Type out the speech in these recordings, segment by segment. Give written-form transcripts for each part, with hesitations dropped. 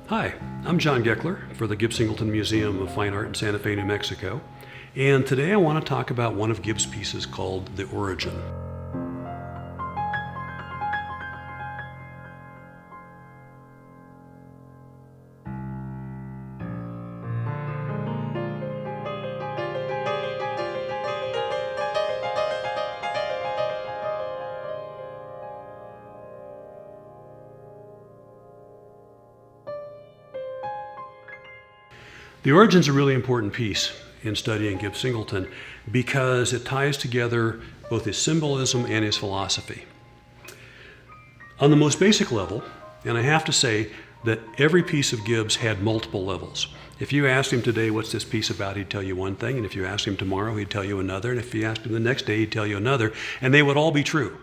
Hi, I'm John Geckler for the Gib Singleton Museum of Fine Art in Santa Fe, New Mexico. And today I want to talk about one of Gib's pieces called The Origin. The Origin is a really important piece in studying Gib Singleton because it ties together both his symbolism and his philosophy. On the most basic level, and I have to say that every piece of Gib's had multiple levels. If you asked him today, what's this piece about, he'd tell you one thing, and if you asked him tomorrow, he'd tell you another, and if you asked him the next day, he'd tell you another, and they would all be true.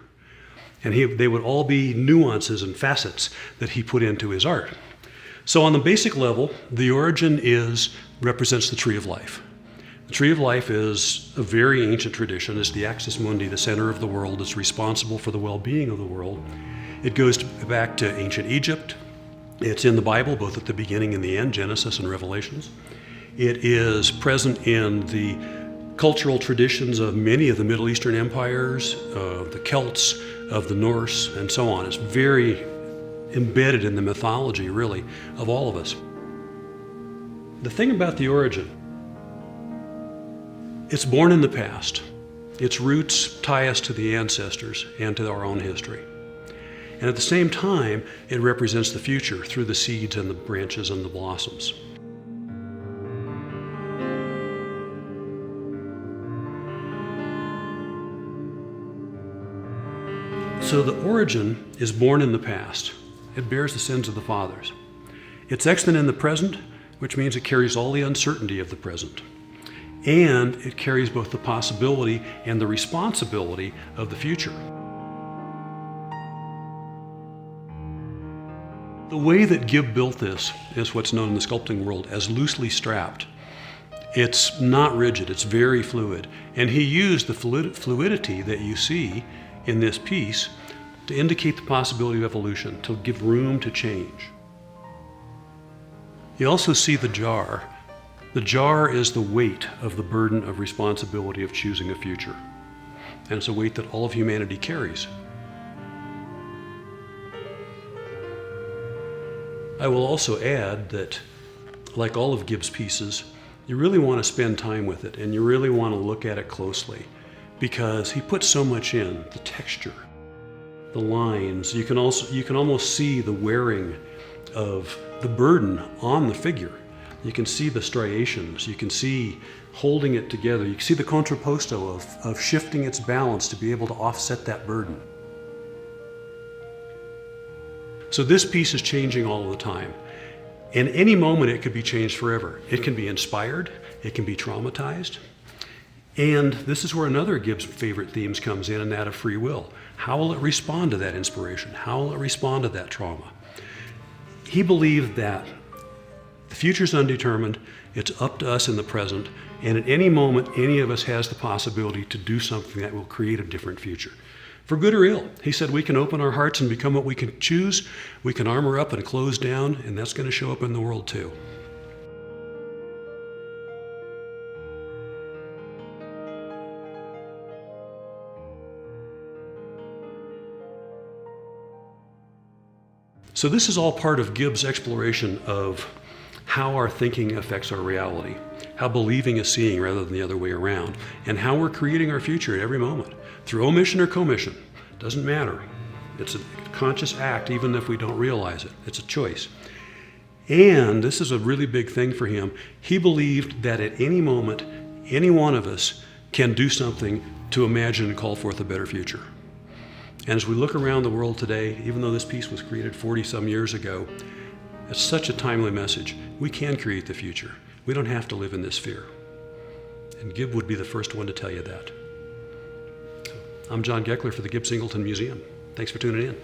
And they would all be nuances and facets that he put into his art. So on the basic level, the Origin represents the tree of life. The tree of life is a very ancient tradition. It's the axis mundi, the center of the world. It's responsible for the well-being of the world. It goes back to ancient Egypt. It's in the Bible, both at the beginning and the end, Genesis and Revelations. It is present in the cultural traditions of many of the Middle Eastern empires, of the Celts, of the Norse, and so on. It's very embedded in the mythology, really, of all of us. The thing about the Origin, it's born in the past. Its roots tie us to the ancestors and to our own history. And at the same time, it represents the future through the seeds and the branches and the blossoms. So the Origin is born in the past. It bears the sins of the fathers. It's extant in the present, which means it carries all the uncertainty of the present. And it carries both the possibility and the responsibility of the future. The way that Gib built this is what's known in the sculpting world as loosely strapped. It's not rigid, it's very fluid. And he used the fluidity that you see in this piece to indicate the possibility of evolution, to give room to change. You also see the jar. The jar is the weight of the burden of responsibility of choosing a future. And it's a weight that all of humanity carries. I will also add that, like all of Gib's pieces, you really want to spend time with it and you really want to look at it closely because he put so much in, the texture, the lines. You can almost see the wearing of the burden on the figure. You can see the striations. You can see holding it together. You can see the contrapposto of shifting its balance to be able to offset that burden. So this piece is changing all the time. In any moment, it could be changed forever. It can be inspired. It can be traumatized. And this is where another of Gib's favorite themes comes in, and that of free will. How will it respond to that inspiration? How will it respond to that trauma? He believed that the future's undetermined, it's up to us in the present, and at any moment, any of us has the possibility to do something that will create a different future. For good or ill. He said we can open our hearts and become what we can choose, we can armor up and close down, and that's going to show up in the world too. So this is all part of Gib's exploration of how our thinking affects our reality, how believing is seeing rather than the other way around, and how we're creating our future at every moment, through omission or commission. Doesn't matter. It's a conscious act even if we don't realize it. It's a choice. And this is a really big thing for him. He believed that at any moment, any one of us can do something to imagine and call forth a better future. And as we look around the world today, even though this piece was created 40-some years ago, it's such a timely message. We can create the future. We don't have to live in this fear. And Gib would be the first one to tell you that. I'm John Geckler for the Gib Singleton Museum. Thanks for tuning in.